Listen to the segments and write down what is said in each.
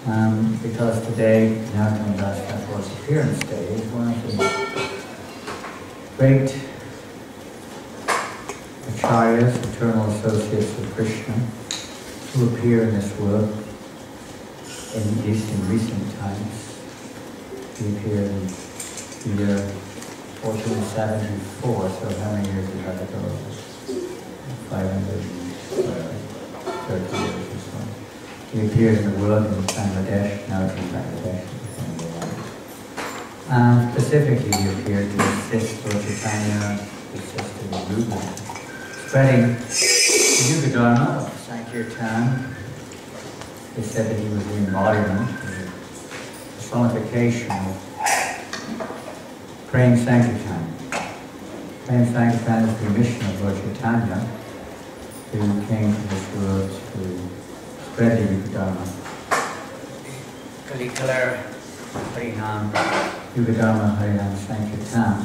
because today, Narottam Das Thakur's appearance day is one of the great acharyas, eternal associates of Krishna, who appear in this world, at least in recent times. He appeared in the year 1474, so how many years did that ago? 530 years or so. He appeared in the world in Bangladesh, now it's in Bangladesh. Specifically, he appeared to assist Lord Chaitanya, to assist in the movement, spreading the Yuga Dharma of Sankirtan. They said that he was the embodiment, the personification of praying Sankirtan. Praying Sankirtan is the mission of Lord Chaitanya, who came to this world to spread the Yuga Dharma. Kalikalar Harinam, Yuga Dharma Harinam Sankirtan.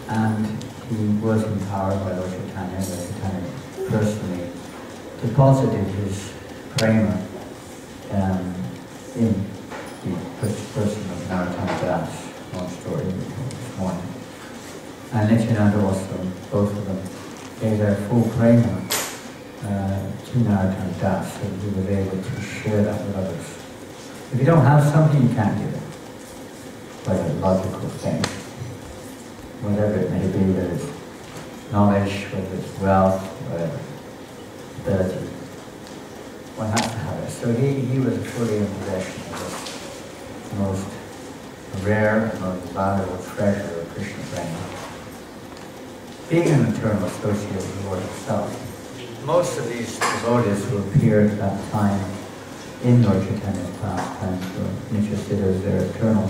And he was empowered by Lord Chaitanya. Lord Chaitanya personally deposited his prema in the person of Narottam Das, long story this morning. And Nityananda also, both of them, gave their full prema to Narottam Das, so he was able to share that with others. If you don't have something, you can't give it. Quite a logical thing. Whatever it may be, whether it's knowledge, whether it's wealth, whatever, ability, one has to have it. So he was fully in possession of this most rare and most valuable treasure of Krishna prema. Being an eternal associate of the Lord himself, most of these devotees who appeared at that time in Lord Chaitanya's pastimes were interested as their eternal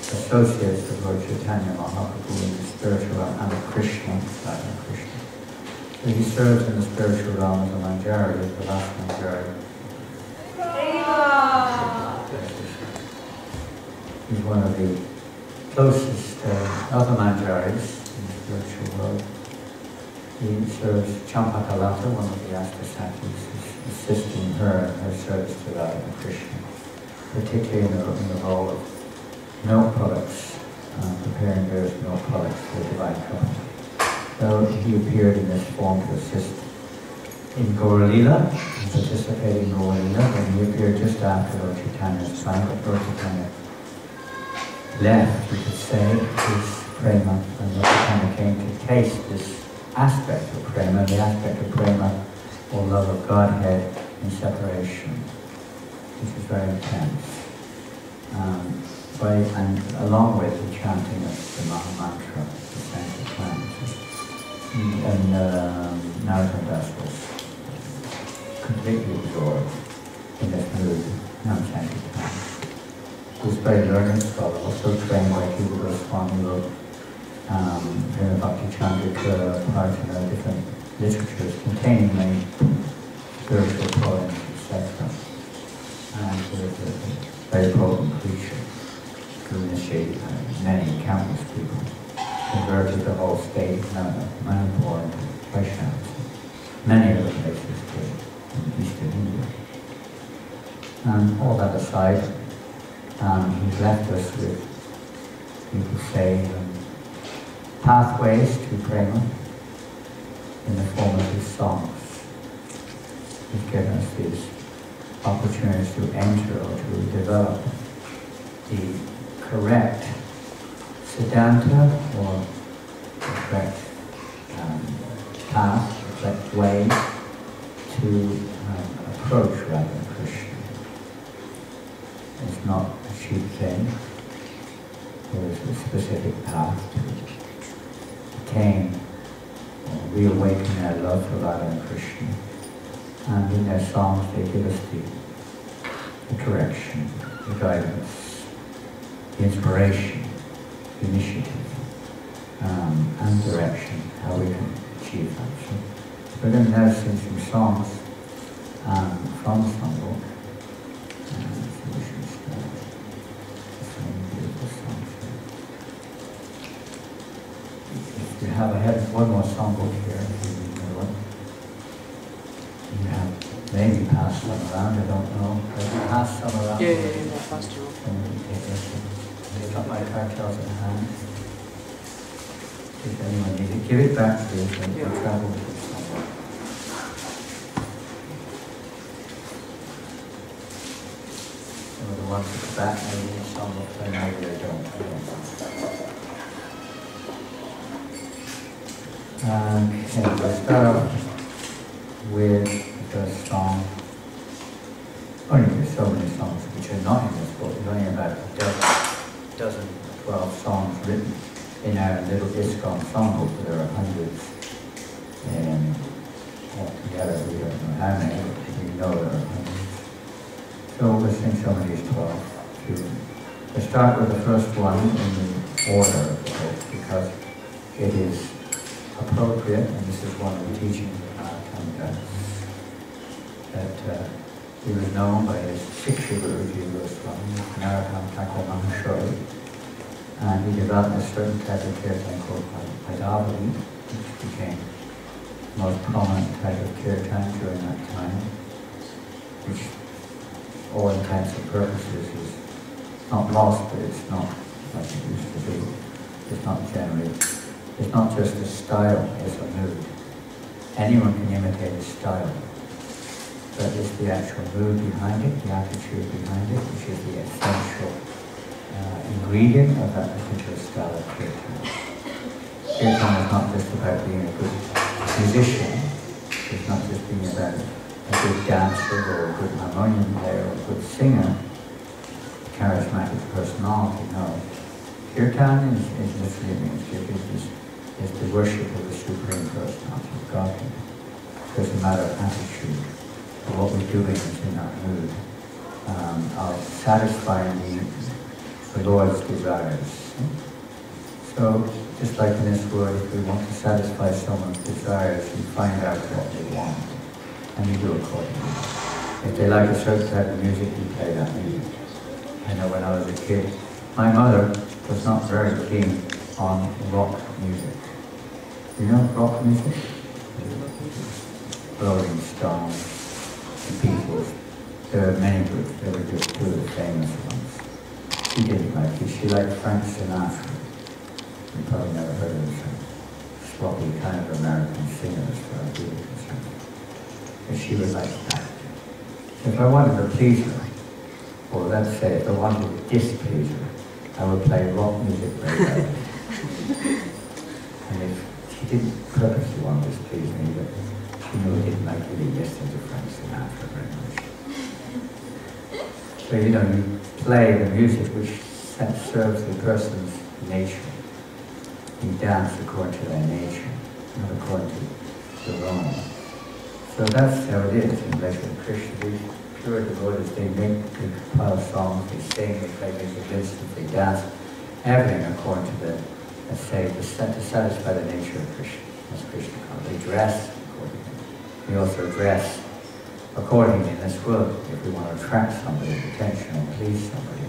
associates of Lord Chaitanya Mahaprabhu in the spiritual realm and of Krishna, Radha Krishna. So he serves in the spiritual realm as a Manjari, as the last Manjari. He's one of the closest other Manjaris in the spiritual world. He serves Champakalata, one of the Astasakis, assisting her in her service to Radha Krishna, particularly in the role of milk products, preparing various milk products for the Divine Company. So he appeared in this form to assist in Gaura-lila, and participating in Gaura-lila, when he appeared just after Lord Chaitanya's time, but Lord Chaitanya left, you could say, his prema, and Lord Chaitanya came to taste this aspect of prema, the aspect of prema, or love of Godhead in separation, which is very intense. And along with the chanting of the Maha Mantra, the Sankirtan. And Narottam Das was completely absorbed in this mood, Sankirtan. He was a very learned scholar, also trained by Jiva Goswami, wrote Bhakti Chandrika, Prajna, different literatures containing many spiritual poems, etc. And he was a very potent preacher who initiated many, countless people, converted the whole state, Manipur into Vaishnavism, many other places in eastern India. And all that aside, he's left us with, you could say, pathways to prema in the form of his songs. He's given us these opportunities to enter or to develop the correct siddhanta, or the correct path, the correct way to approach Radha Krishna. It's not a cheap thing. There is a specific path to attain or reawaken their love for Radha and Krishna. And in their songs they give us the direction, the guidance, the inspiration, the initiative, and direction, how we can achieve that. So we're going to now sing some songs from the songbook. So we should start some beautiful songs here. I have one more songbook here, if you need one. You have maybe pass some around, I don't know. Pass some around. Yeah, pass you. They've got my cartels at hand. If anyone needs it, give it back to us and we'll travel with it somewhere. Some of the ones at the back, maybe some will play, maybe they don't. I don't know. Okay, we'll start off with the first song. Only there's so many songs which are not in this book. There's only about a dozen, 12 songs written in our little ISKCON songbook, but there are hundreds. And altogether, we don't know how many, but we know there are hundreds. So we'll sing some of these 12. We'll start with the first one in the order of the book, because it is appropriate, and this is one of the teachings of Mahatma, that he was known by his Shiksha Guruji Goswami, Narottam Thakur Mahashaya, and he developed a certain type of kirtan called Padavali, which became the most prominent type of kirtan during that time, which, all intents and purposes, is not lost, but it's not like it used to be. It's not generally. It's not just a style, it's a mood. Anyone can imitate a style, but it's the actual mood behind it, the attitude behind it, which is the essential ingredient of that particular style of kirtan. Kirtan is not just about being a good musician, it's not just being about a good dancer or a good harmonium player or a good singer, charismatic personality, no. Kirtan is literally means is the worship of the Supreme Personality of Godhead. So it's a matter of attitude. What we're doing is in that mood of satisfying the Lord's desires. So, just like in this world, if we want to satisfy someone's desires, we find out what they want, and we do accordingly. If they like a certain type of music, we play that music. I know when I was a kid, my mother was not very keen on rock music. You know rock music? Rolling Stones, the Beatles. There are many groups, there were just two of the famous ones. She didn't like it. She liked Frank Sinatra. You probably never heard of him. Sloppy kind of American singer as far as we were concerned. But she would like that. If I wanted to please her, or let's say if I wanted to displease her, I would play rock music very loudly. And if she didn't purposely want to displease me, but she knew I didn't like really listening to Frank Sinatra very much. So, you know, you play the music which serves the person's nature. You dance according to their nature, not according to their own. So that's how it is in relation to Krishna. These pure devotees, they make, they compile songs, they sing, they play music instruments, they dance, everything according to the, let's say, to satisfy the nature of Krishna. That's Krishna. They dress accordingly. We also dress accordingly in this world. If we want to attract somebody's attention or please somebody,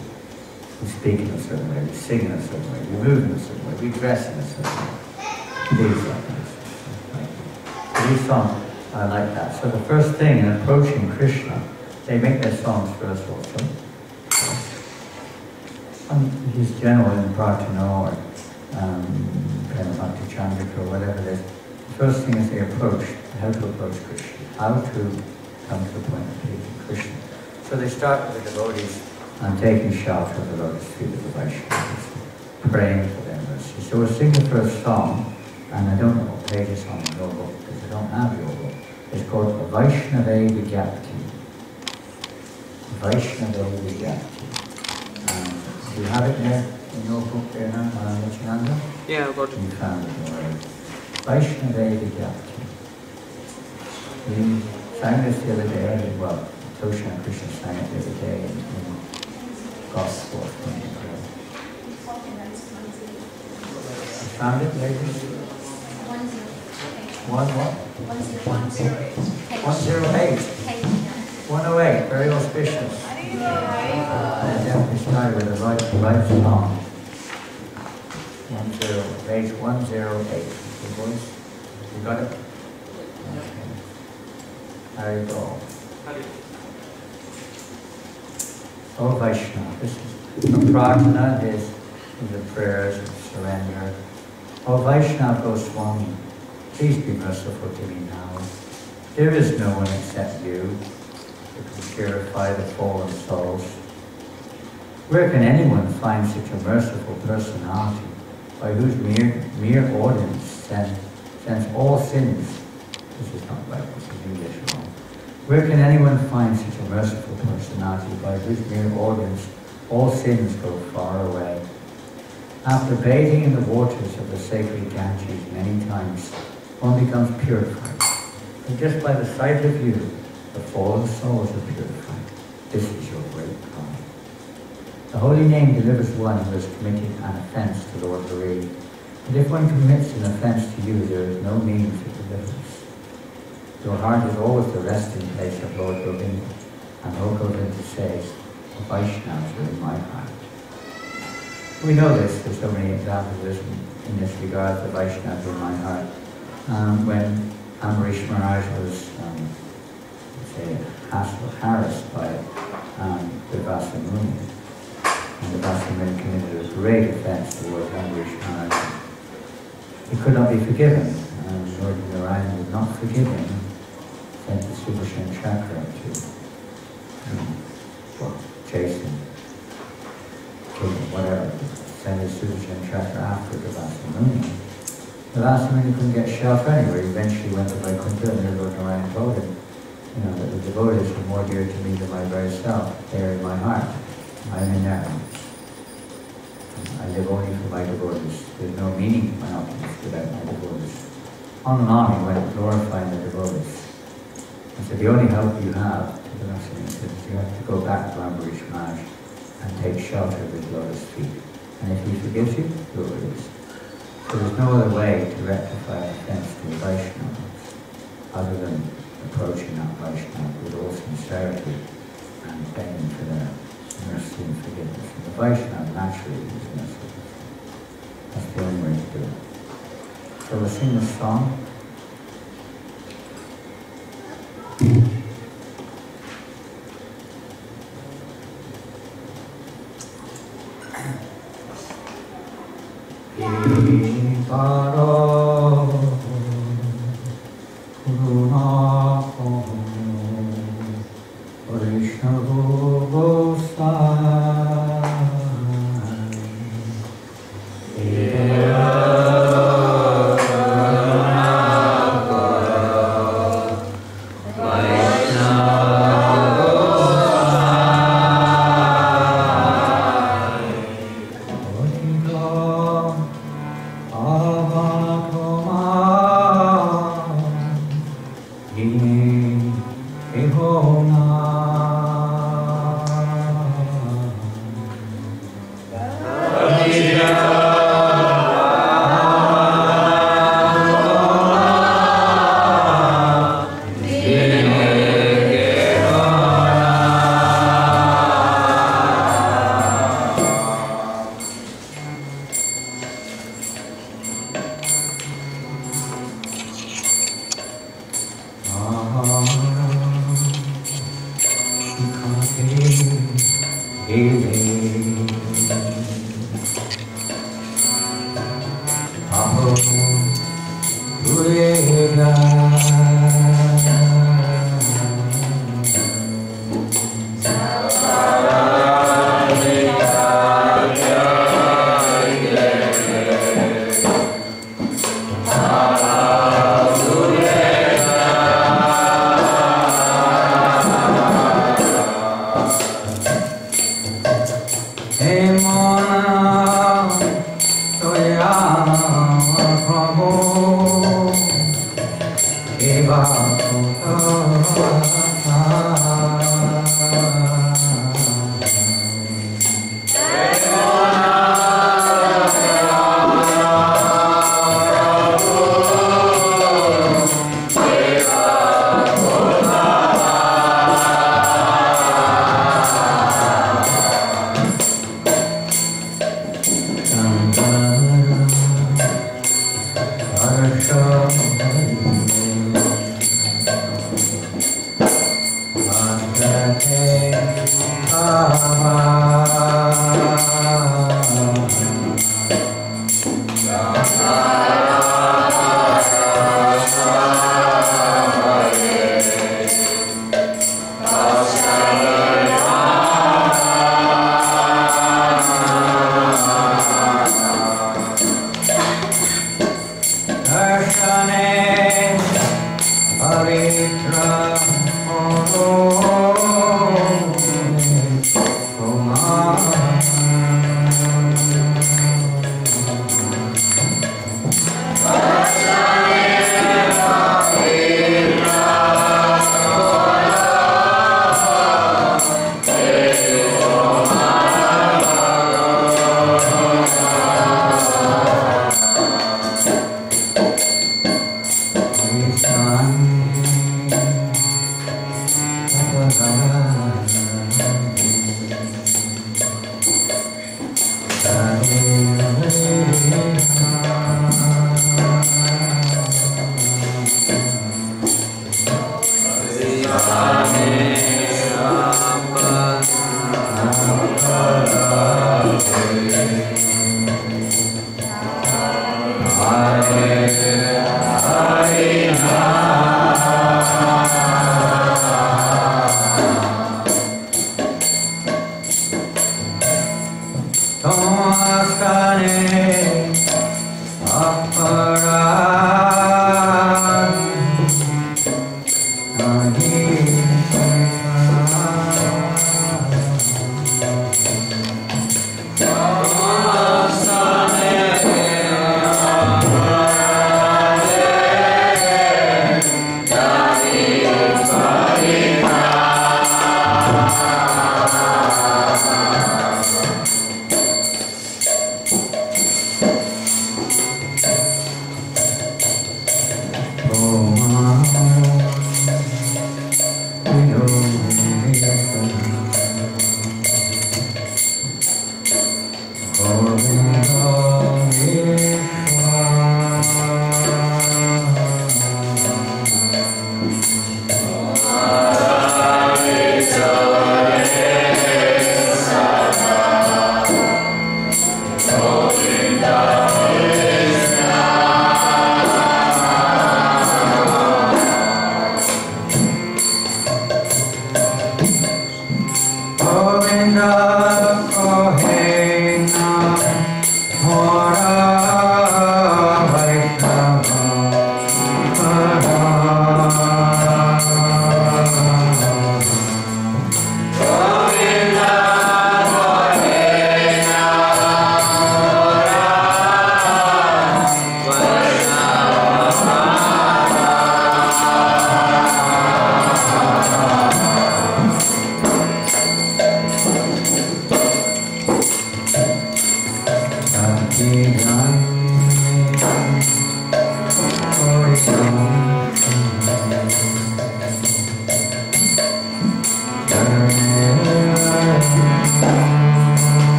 we speak in a certain way, we sing in a certain way, we move in a certain way, we dress in a certain way. Please somebody. These songs are like that. So the first thing in approaching Krishna, they make their songs first also. He's general in Pratana or Bhakti Chandrika or whatever it is. The first thing is they approach, how to approach Krishna, how to come to the point of pleasing Krishna. So they start with the devotees and taking shelter of the lotus feet of the Vaishnavas, praying for their mercy. So we'll sing the first song, and I don't know what page it's on in your book, because I don't have your book. It's called Vaishnava Vigyapti. Vaishnava Vigyapti. Do you have it there in your book there now, Nityananda? Yeah, I've got it. You found it already. Vaishnava Vigyapti. We sang this the other day, well, Tosha and Krishna sang it the other day in Gospel. You found it, ladies? 108. 108, very auspicious. I definitely started with the right song. Page 108. The voice, you got it? Okay. There you go. O Vaishnava, this is the prarthana, is the prayers of surrender. O Vaishnava Goswami, please be merciful to me now. There is no one except you who can purify the fallen souls. Where can anyone find such a merciful personality by whose mere ordinance sends all sins? This is not right, this is English wrong. Where can anyone find such a merciful personality by whose mere ordinance all sins go far away? After bathing in the waters of the sacred Ganges many times, one becomes purified. And just by the sight of you, the fallen souls are purified. This is your great power. The holy name delivers one who has committed an offense to Lord Hari. And if one commits an offense to you, there is no means of deliverance. Your heart is always the resting place of Lord Govinda. And Lord Govinda says, the Vaishnavas are in my heart. We know this, there's so many examples of this in this regard, the Vaishnavas in my heart. When Ambarish Maharaj was, harassed by the Vasa Muni, and the Vasa Muni committed a great offense towards Ambarish Maharaj. He could not be forgiven, and Lord Narayan would not forgive him, sent the Sudarshan Chakra to chase him, kill him, whatever. Send the Sudarshan Chakra after the Vasa Muni. The Vasa Muni couldn't get shelter anywhere. He eventually went to Vaikuntha, and Lord Narayan told him, that the devotees are more dear to me than my very self. They are in my heart. I am in their heart. I live only for my devotees. There's no meaning to my opulence without my devotees. On and on he went glorifying the devotees. And so the only help you have, the Vasa Muni says, you have to go back to Ambarish Maharaj and take shelter of his lotus feet. And if he forgives you, you're released. So there's no other way to rectify an offense to a Vaishnava other than approaching that Vaishnava with all sincerity and begging for their mercy and forgiveness. And the Vaishnava naturally is merciful. That's the only way to do it. So we'll sing this song.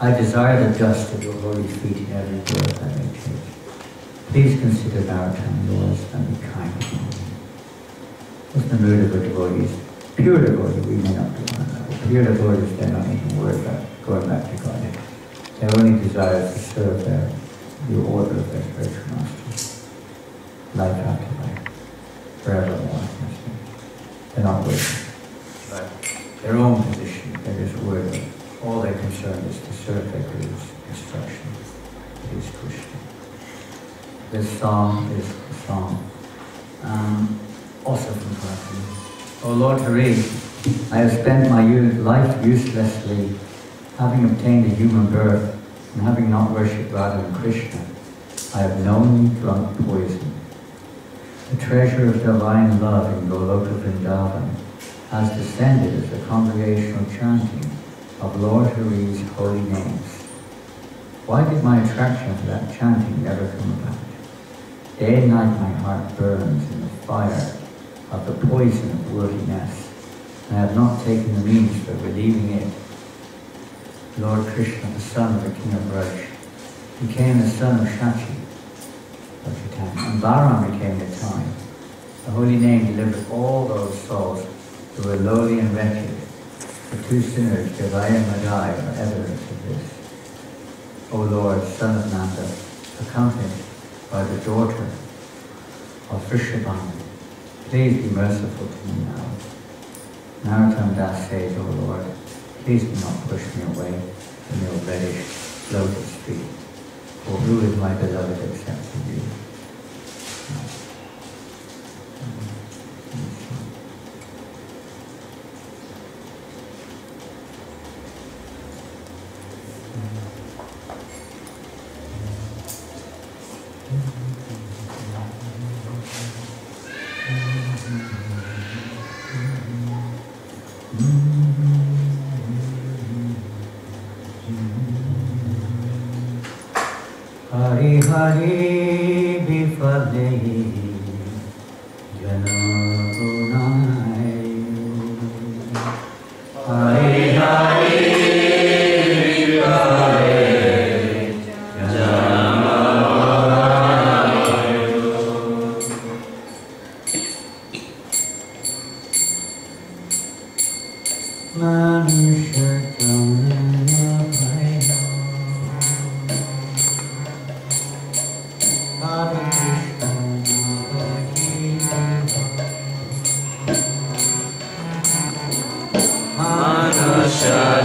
I desire the dust of your holy feet in every breath I may take. Please consider Narottam yours and be kind to me. What's the mood of the devotees? Pure devotees, we may not be one another. Pure devotees, they're not even worried about going back to God. Their only desire is to serve the order of their spiritual masters. Life after life. Forevermore. They're not worried about their own position. They're just worried about all their concern is to serve their Guru's instruction. Please Krishna. This song is a song also from Bhakti. O Lord Hari, I have spent my life uselessly, having obtained a human birth, and having not worshipped Radha and Krishna. I have knowingly drunk poison. The treasure of divine love in Goloka Vrindavan has descended as a congregational chanting of Lord Hari's holy names. Why did my attraction for that chanting never come about? Day and night my heart burns in the fire of the poison of worldliness, and I have not taken the means for relieving it. Lord Krishna, the son of the king of Braj, became the son of Shachi, and Balaram became the time. The holy name delivered all those souls who were lowly and wretched. The two sinners, Devaya and Madai, are evidence of this. O Lord, son of Nanda, accompanied by the daughter of Vrishabhanu, please be merciful to me now. Narottam Das says, O Lord, please do not push me away from your reddish lotus feet, for who is my beloved except for you? Hari Hari Bifale Janagunai Hari Hari Bifale Janagunai Manushatam Hare Krishna, Hare Krishna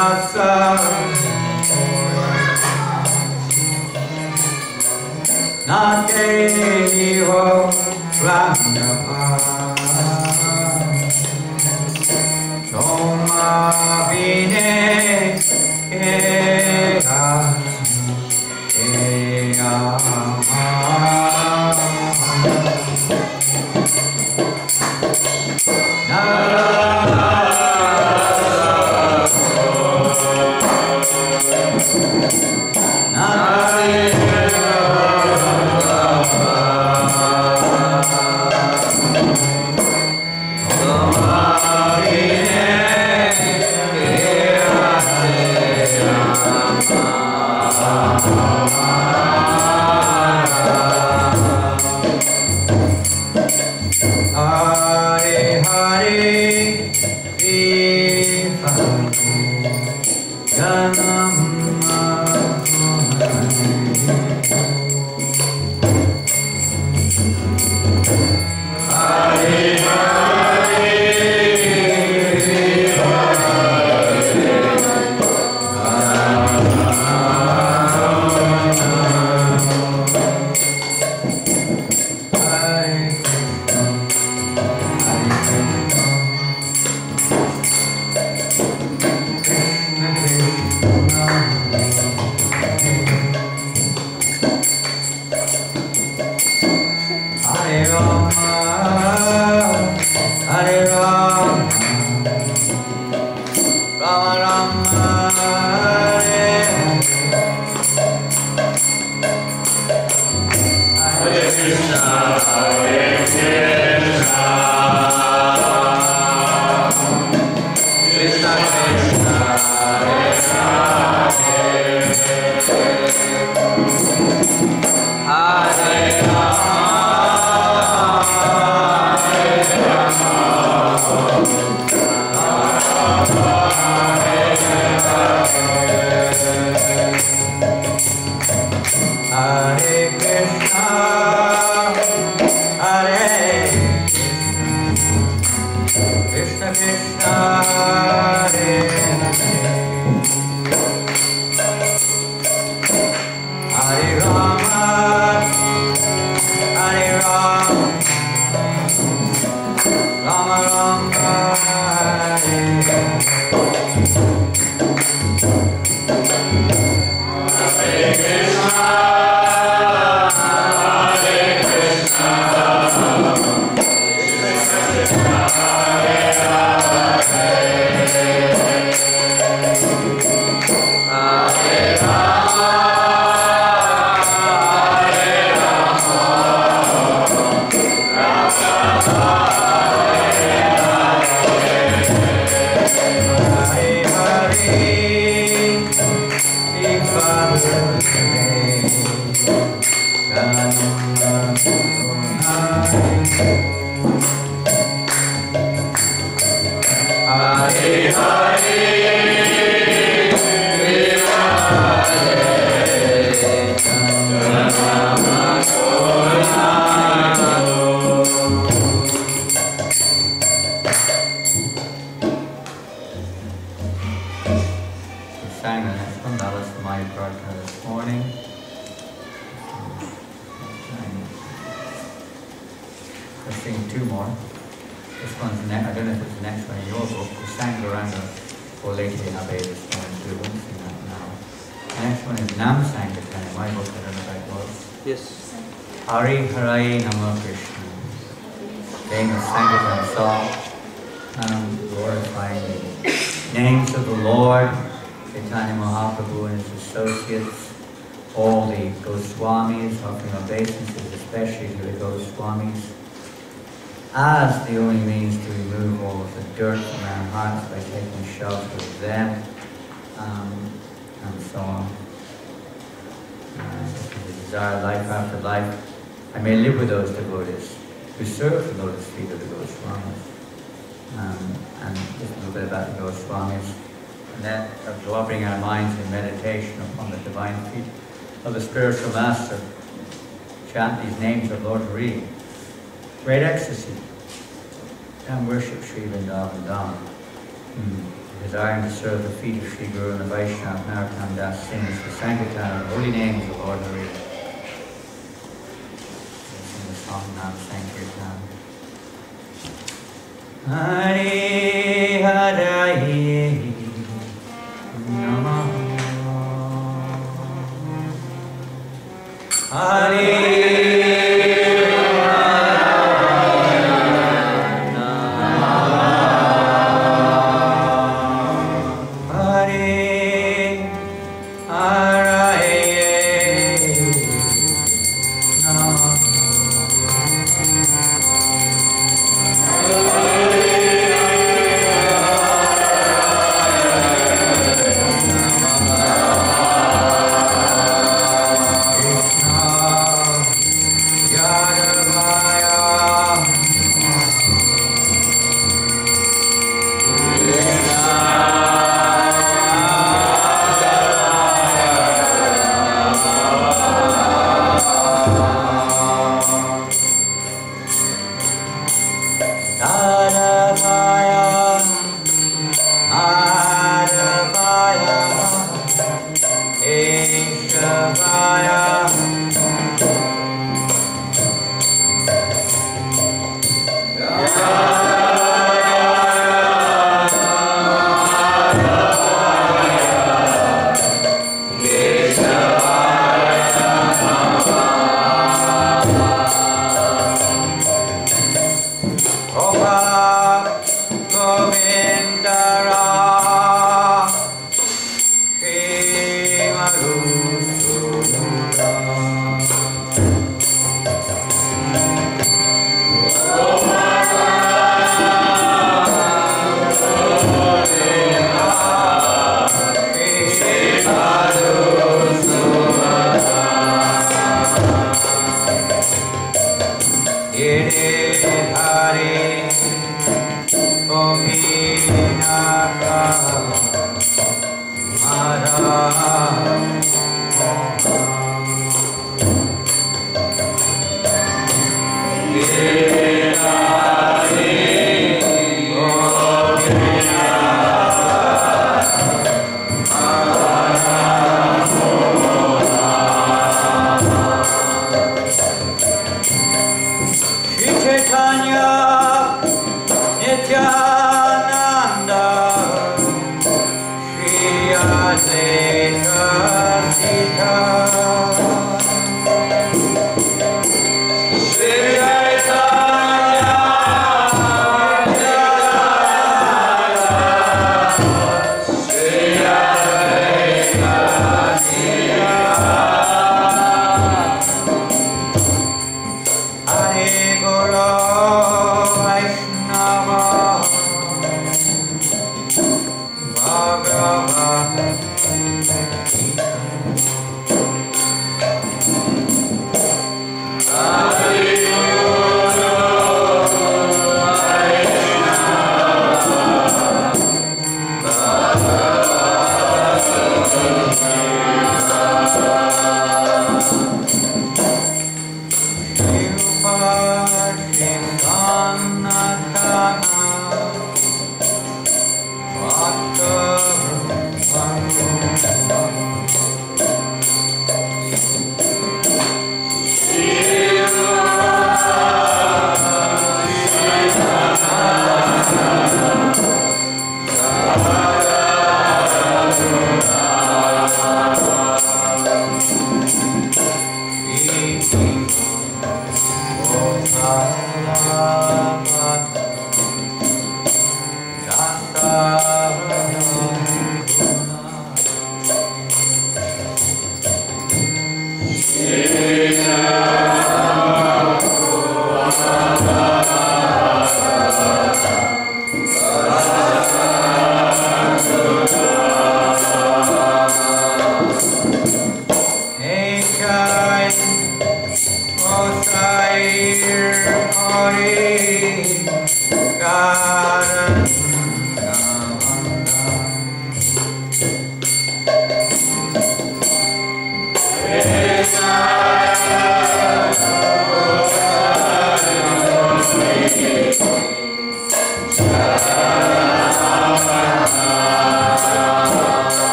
rasa Nate ho Ramnapa Soma Vine Ega Ega as the only means to remove all of the dirt from our hearts by taking shelter of them, and so on. The desire life after life, I may live with those devotees who serve the lotus feet of the Goswamis. And just a little bit about the Goswamis. And then developing our minds in meditation upon the divine feet of the spiritual master. Chant these names of Lord Hari. Great ecstasy. And worship Sri Vrindavan Dham. desiring to serve the feet of Sri Guru and the Vaishnava Narottam Das sings the Sankirtan of the holy names of the Lord Hari. Sing the song now, Sankirtan. Hari Hari Namah Hari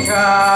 Saraswati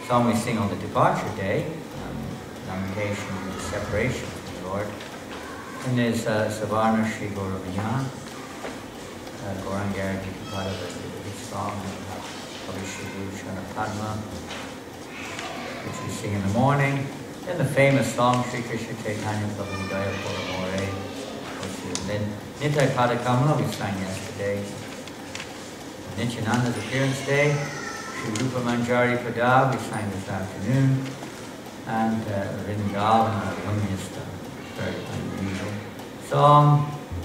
Song we sing on the departure day, lamentation and separation from the Lord. And there's Savarna Shri Gauravanya, Gaurangari Pada, the song, Abhishuddha Padma, which we sing in the morning. Then the famous song, Shri Krishna Chaitanya Prabhu Daya Puramore, then Nitai Pada Kamala, we sang yesterday. Nityananda's appearance day, Shri Rupa Manjari Pada, we sang this afternoon, and Vrindavan, our youngest, very unusual song,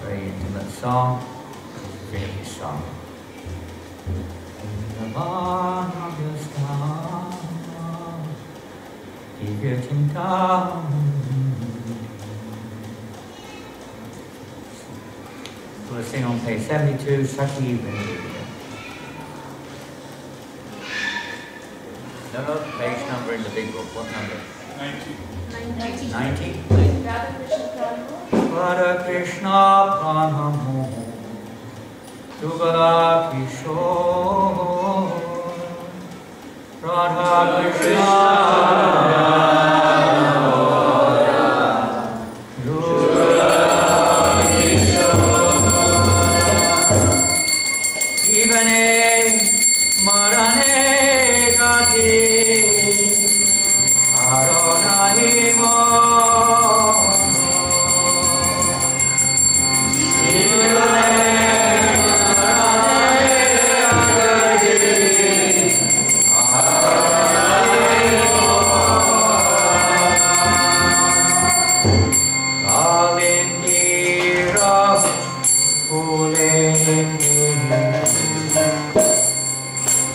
very intimate song, very song. Vrindavan Agastha, Divya Chinta. We'll sing on page 72, Sati Vrindavan. No, page number in the big book. What number? 90. 90? Radha Krishna Pranamo Dugala Kishore Radha Krishna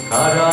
Hara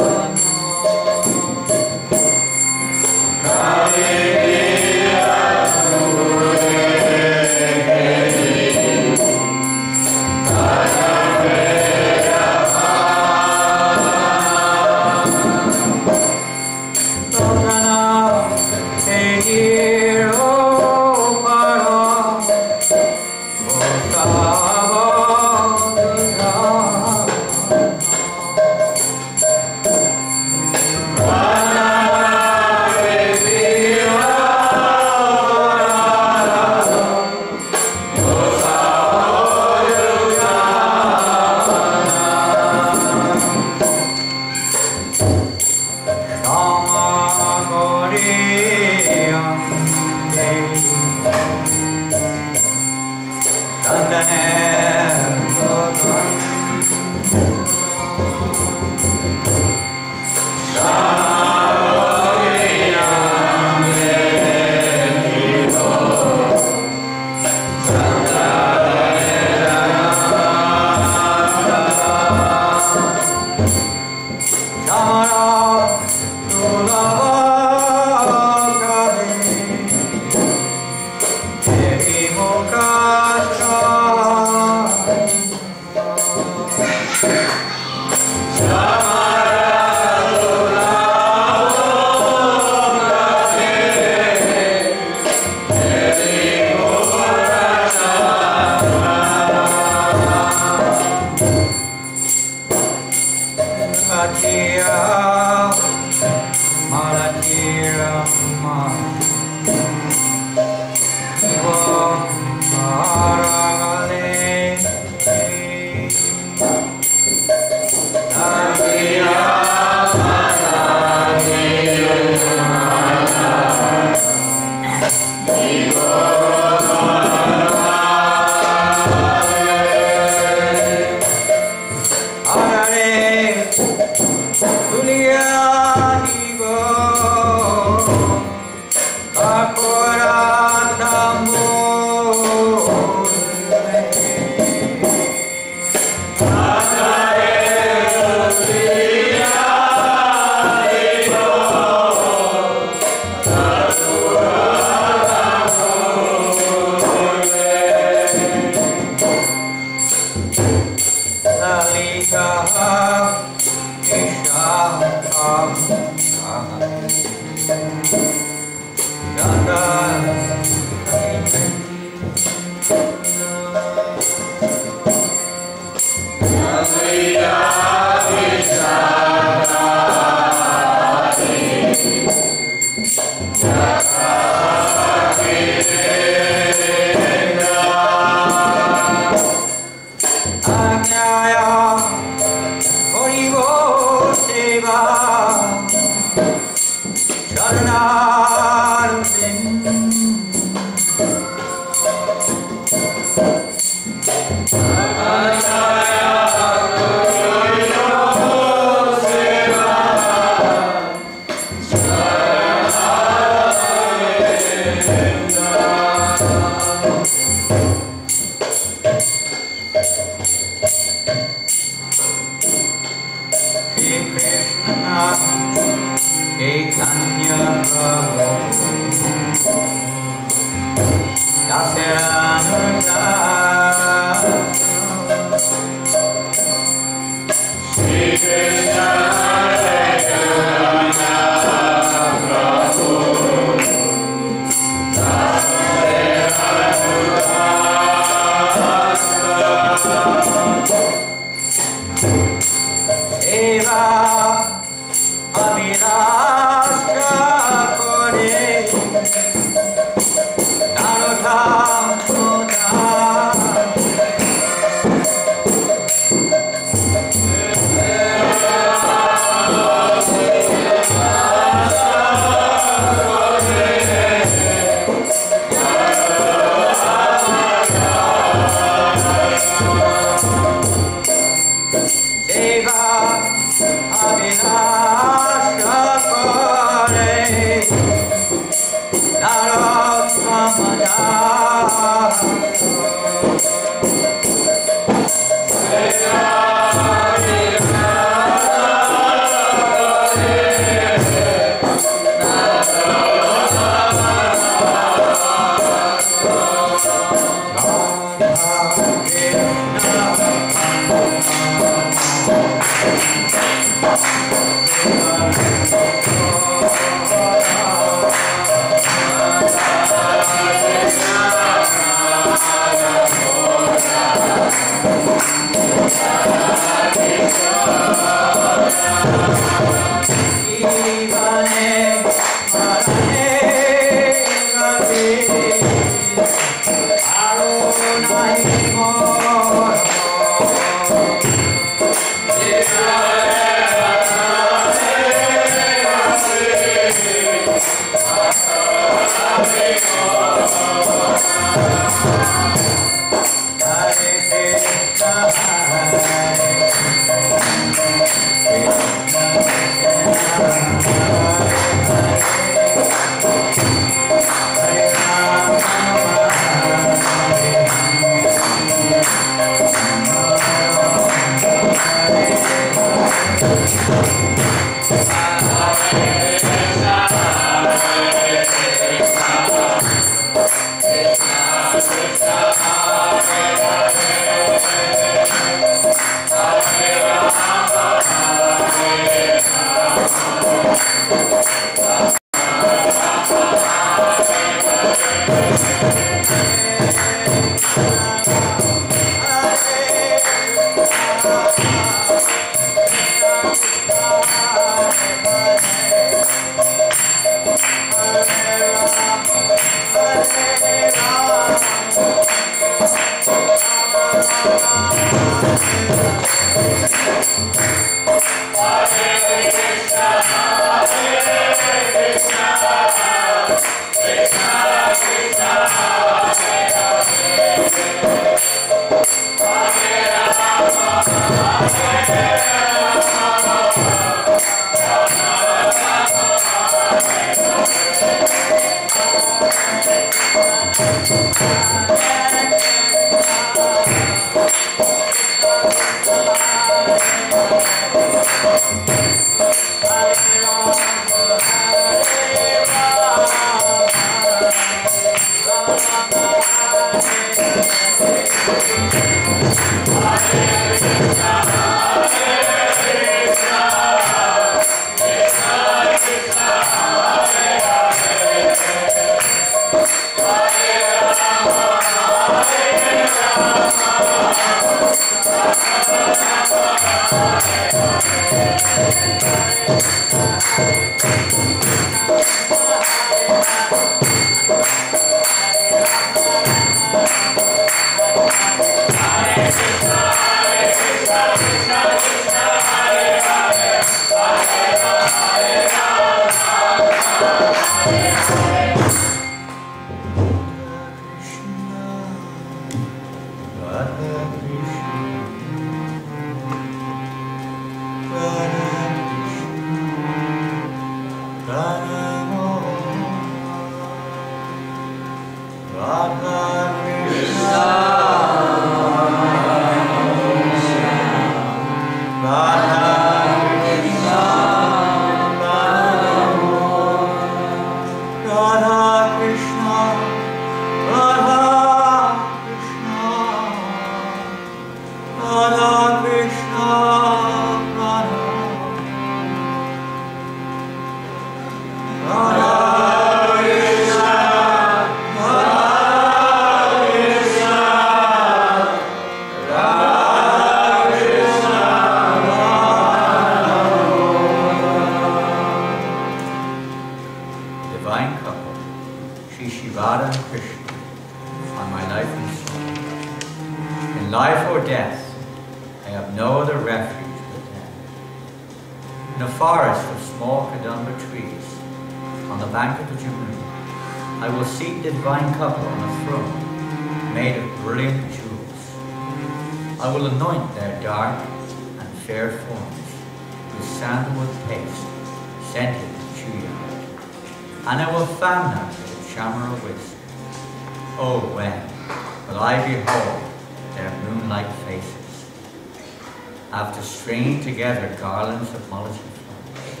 Together garlands of mullein flowers.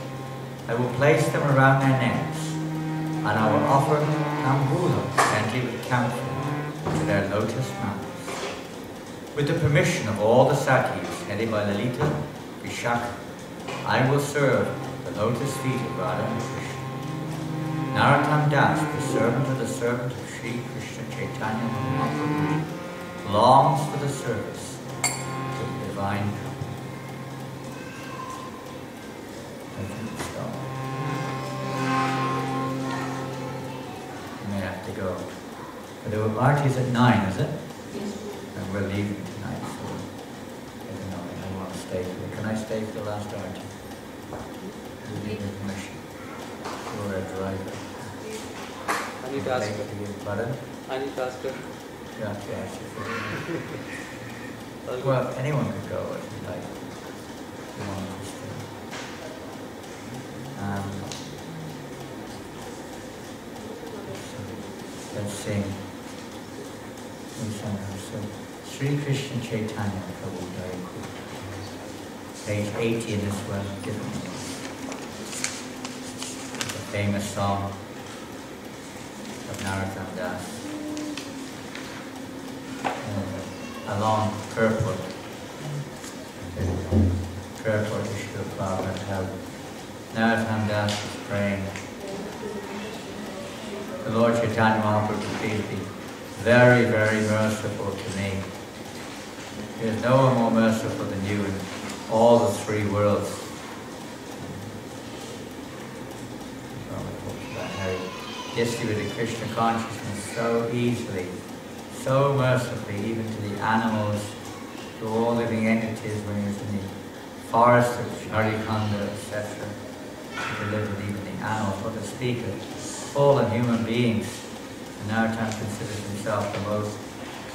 I will place them around their necks, and I will offer tambula gently with camphor to their lotus mouths. With the permission of all the Sakis headed by Lalita, Vishaka. I will serve the lotus feet of Radha and Krishna. Narottam Das, the servant of Sri Krishna Chaitanya Mahaprabhu, longs for the service of the divine company. I think it's done. You may have to go. But the arti is at 9, is it? Yes. And we're leaving tonight, so I don't know, I want to stay for it. Can I stay for the last arti? You need your permission. You're a driver. I need to ask her. Pardon? I need to ask her. You have to ask her. Well, anyone could go if you like. If you want to stay. Let's sing. We sang her so. Sri Krishna Chaitanya Prabhu Daiku. Page 80 in this one, different. The famous song of Narottam Das. A long purport to Srila Prabhupada how Narottam Das is praying. The Lord Chaitanya Mahaprabhu, please be very, very merciful to me. There is no one more merciful than you in all the three worlds. Prabhupada talks about how he distributed Krishna consciousness so easily, so mercifully, even to the animals, to all living entities when he was in the forest of Charikanda, etc. He delivered even the animals, what to speak of fallen human beings. And Narottam considers himself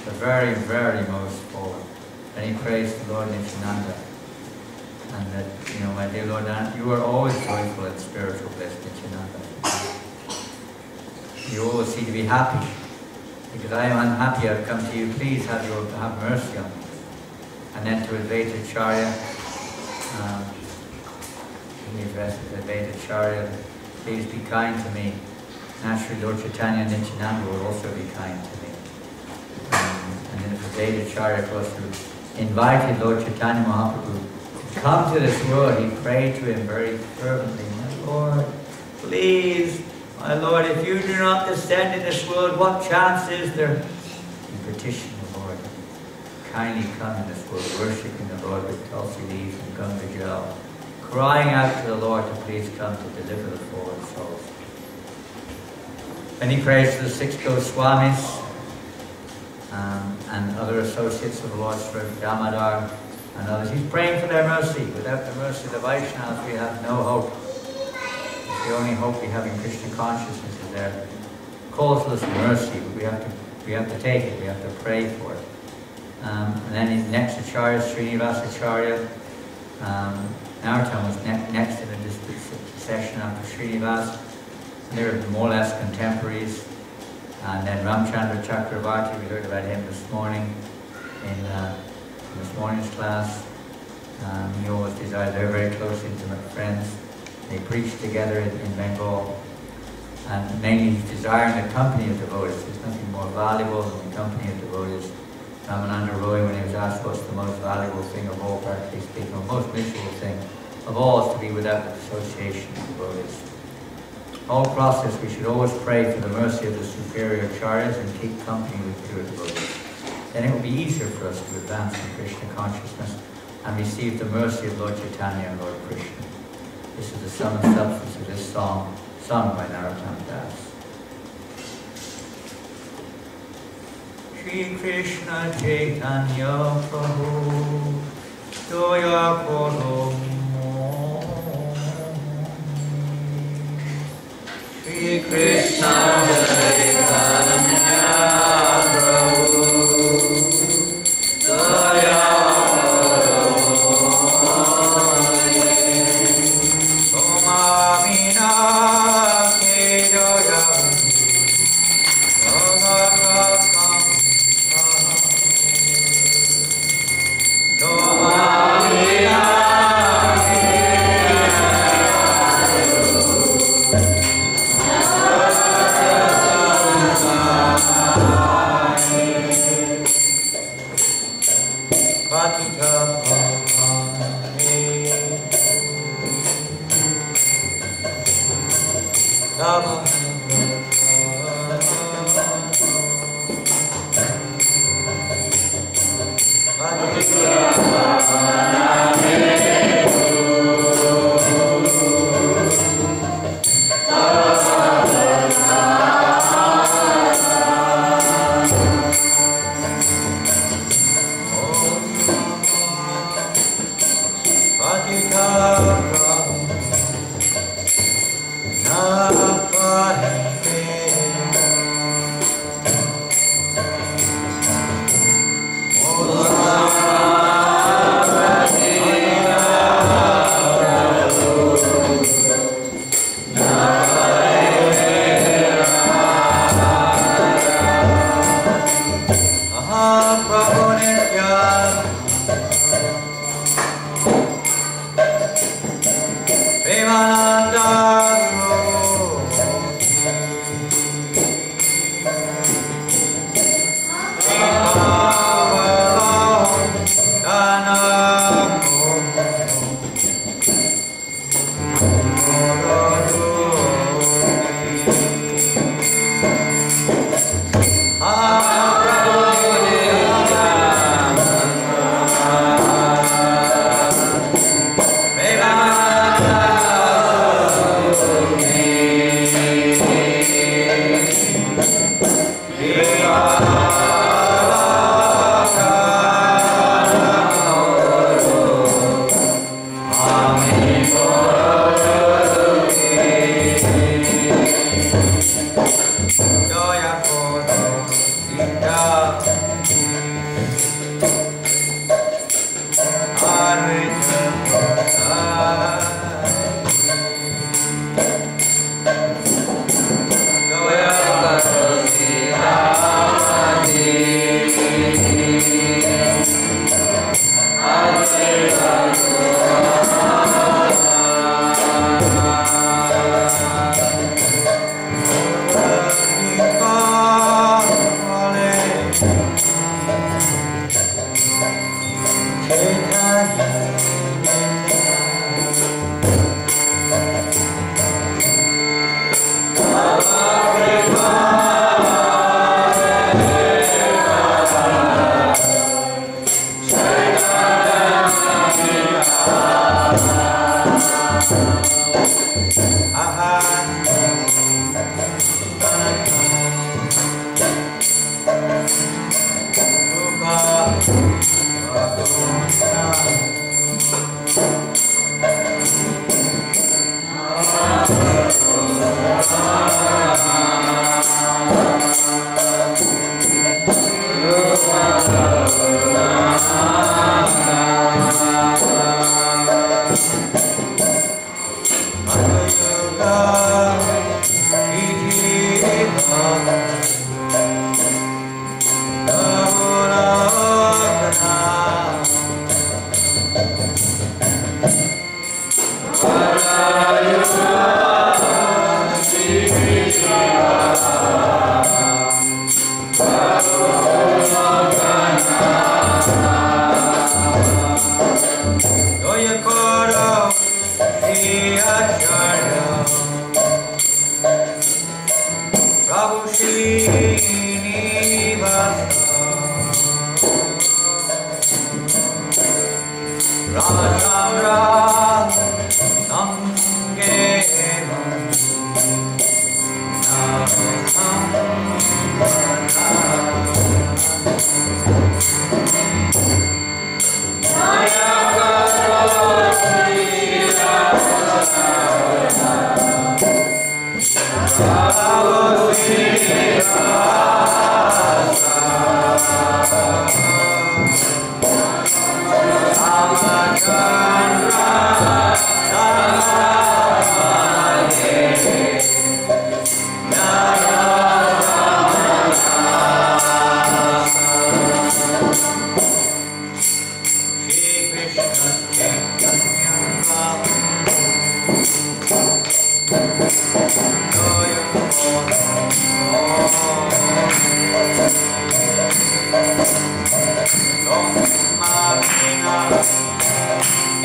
the very, very most fallen. And he prays to Lord Nityananda. And that, my dear Lord Nityananda, you are always joyful in spiritual bliss, Nityananda. You always seem to be happy. Because I am unhappy, I've come to you, please have mercy on me. And then to Advaita Acharya, he addresses Advaita Acharya, please be kind to me. Naturally, Lord Chaitanya and Nityananda will also be kind to me. And then if Advaita Acharya was to invite Lord Chaitanya Mahaprabhu to come to this world, he prayed to him very fervently, my Lord, please, my Lord, if you do not descend in this world, what chance is there? He petitioned the Lord, kindly come in this world, worshipping the Lord with tulsi leaves and Ganga Jal, crying out to the Lord to please come to deliver the fallen souls. Then he prays to the 6 Goswamis and other associates of the Lord, Sri Damodar and others. He's praying for their mercy. Without the mercy of the Vaishnavas, we have no hope. It's the only hope we have in Krishna consciousness is their causeless mercy. We have to take it. We have to pray for it. And then his next Acharya, Srinivas Acharya. Narottam was next in the distant succession after Srinivas. They're more or less contemporaries. And then Ramchandra Chakravarti, we heard about him this morning in this morning's class. He always desired, they're very close, intimate friends. They preached together in Bengal. And mainly he's desiring the company of devotees. There's nothing more valuable than the company of devotees. Ramananda Roy, when he was asked what's the most valuable thing of all, practically speaking, or most miserable thing of all, is to be without the association of devotees. All process, we should always pray for the mercy of the superior acharyas and keep company with pure devotees. Then it will be easier for us to advance in Krishna consciousness and receive the mercy of Lord Chaitanya and Lord Krishna. This is the sum and substance of this song, sung by Narottam Das. Shri Krishna Chaitanya Prabhu Doya Koro Shri Krishna Chaitanya Prabhu Daya Somamina Kedaya Somamina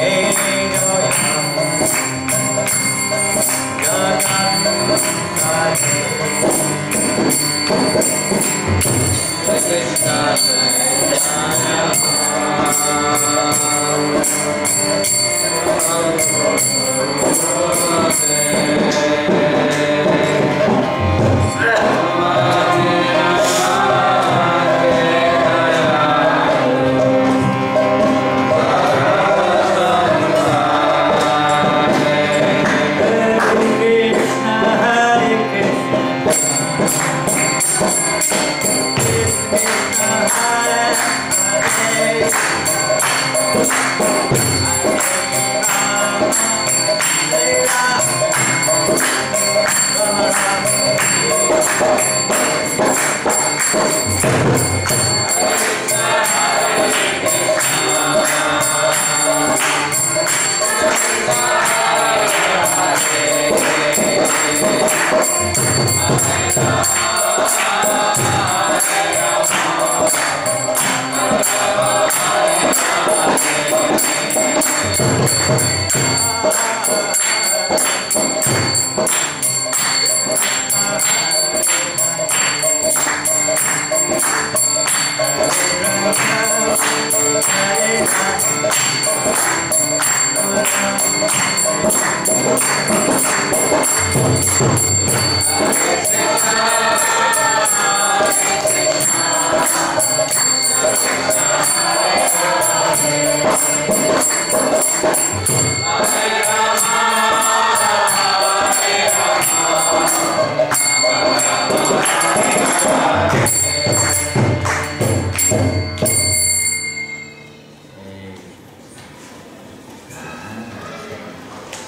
Hey,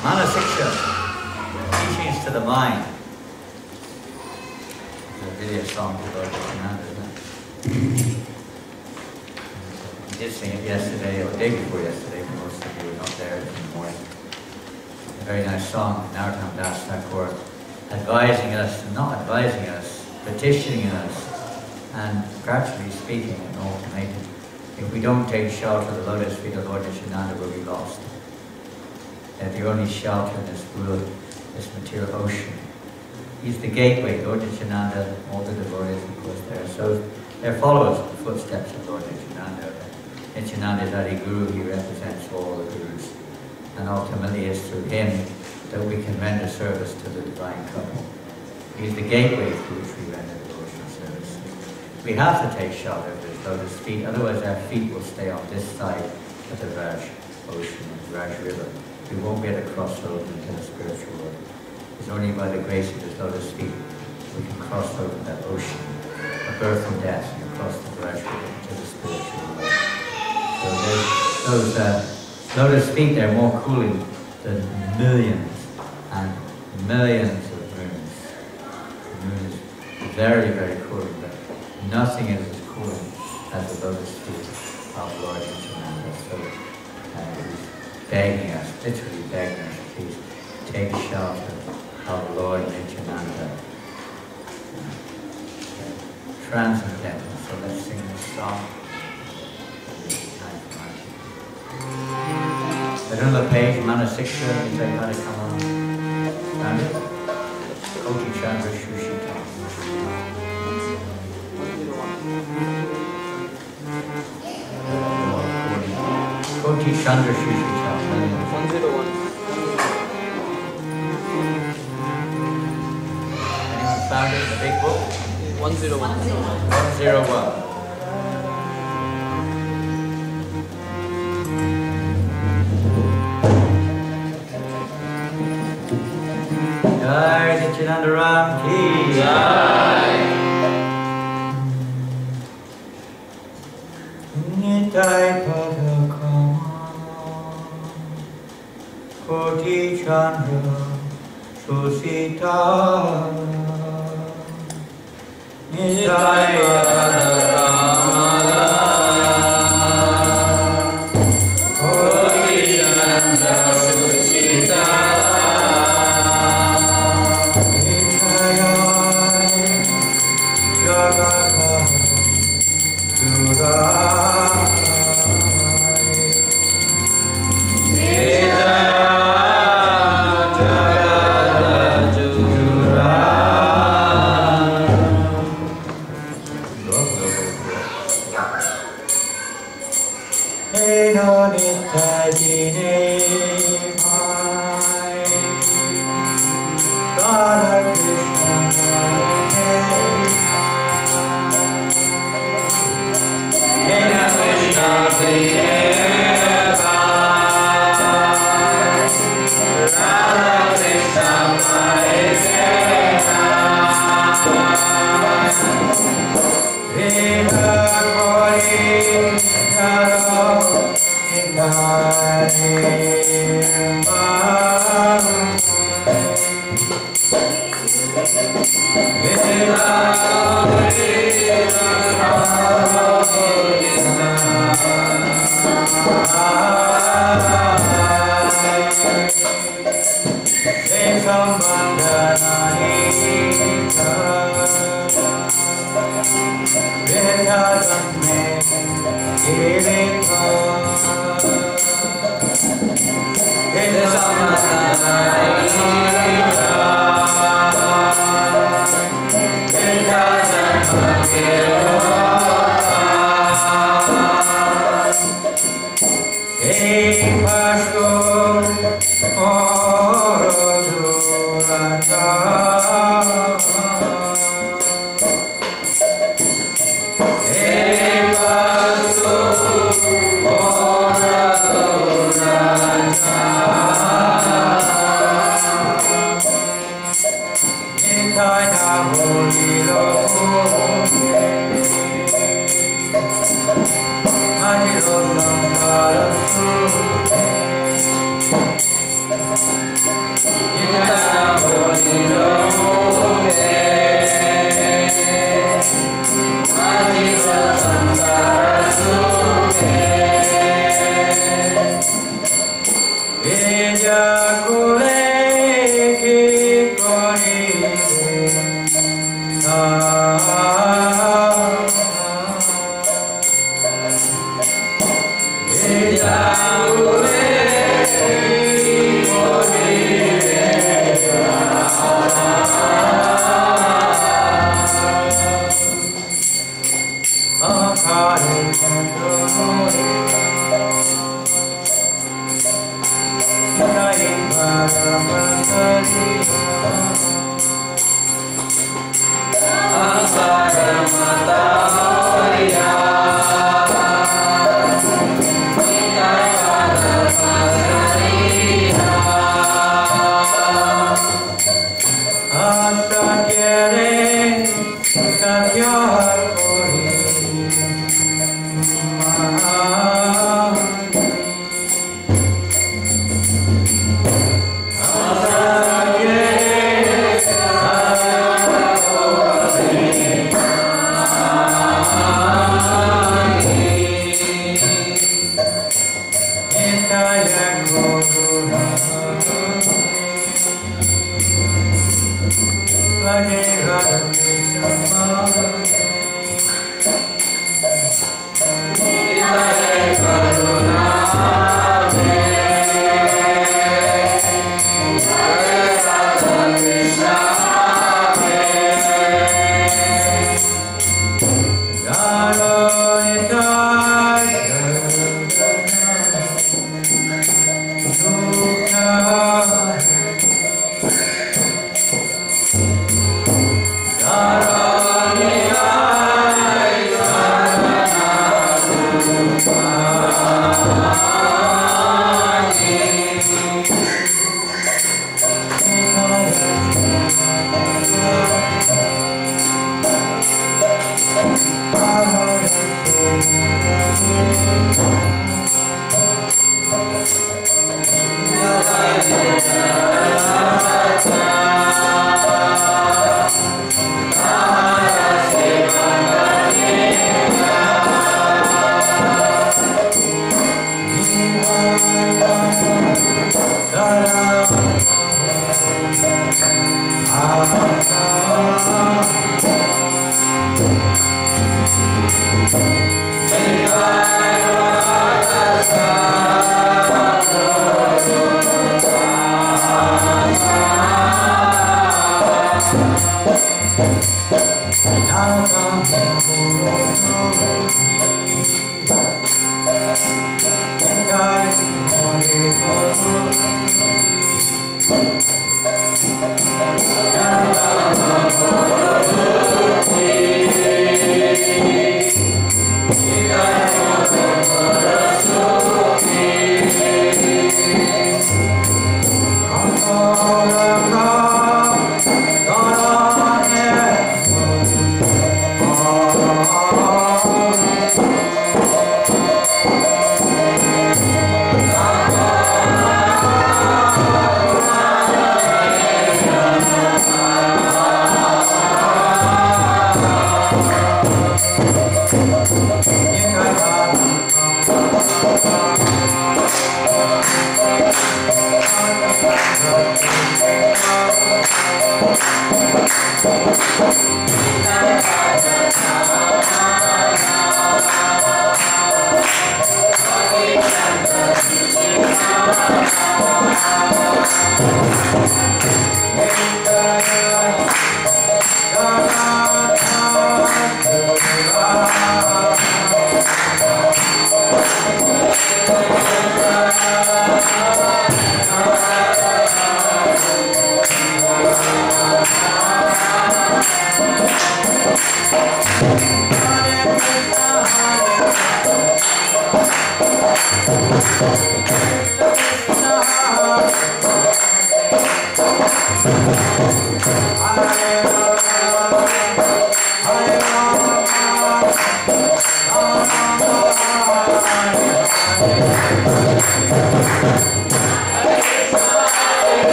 Manasiksha, teachings to the mind. It's really a song to Lord Nityananda, isn't it? We did sing it yesterday, or the day before yesterday, for most of you were not there in the morning. A very nice song, Narottam Das Thakur, advising us, not advising us, petitioning us, and gradually speaking an ultimatum. If we don't take shelter of the lotus feet of Lord Nityananda, we'll be lost. That the only shelter in this world, this material ocean. He's the gateway, Lord Nityananda, all the devotees, of course, there. So they're followers of the footsteps of Lord Nityananda. Nityananda is Adi Guru, he represents all the gurus. And ultimately it's through him that we can render service to the divine couple. He's the gateway through which we render devotional service. We have to take shelter of his lotus feet, otherwise our feet will stay on this side of the Raj ocean, the Raj river. We won't get a crossroad into the spiritual world. It's only by the grace of his lotus feet we can cross over that ocean of birth and death and across the Raj river into the spiritual world. So those lotus feet, they're more cooling than millions and millions of moons. The moon is very, very cooling, but nothing is as cooling as the lotus feet of Lord Nityananda. So he's begging us, literally begging us, please take shelter of Lord Nityananda. Transcendental. So let's sing this song. I don't know the page, Manasiksha, you take how to come on. Found it? Koti Chandra Shushita. Koti Chandra Shushita. 101. Anyone found it in the big book? 101. 101. Jai Nityananda Ram Ki Jai. Nitai Padakama Koti Chandra Susita Nitai Padakama Koti Chandra Susita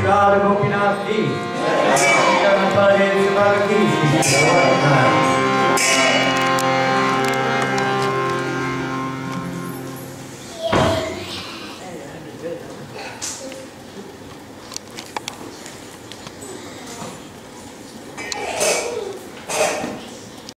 Radha Gopinath ki, Jai Madhva Dev Subhava ki,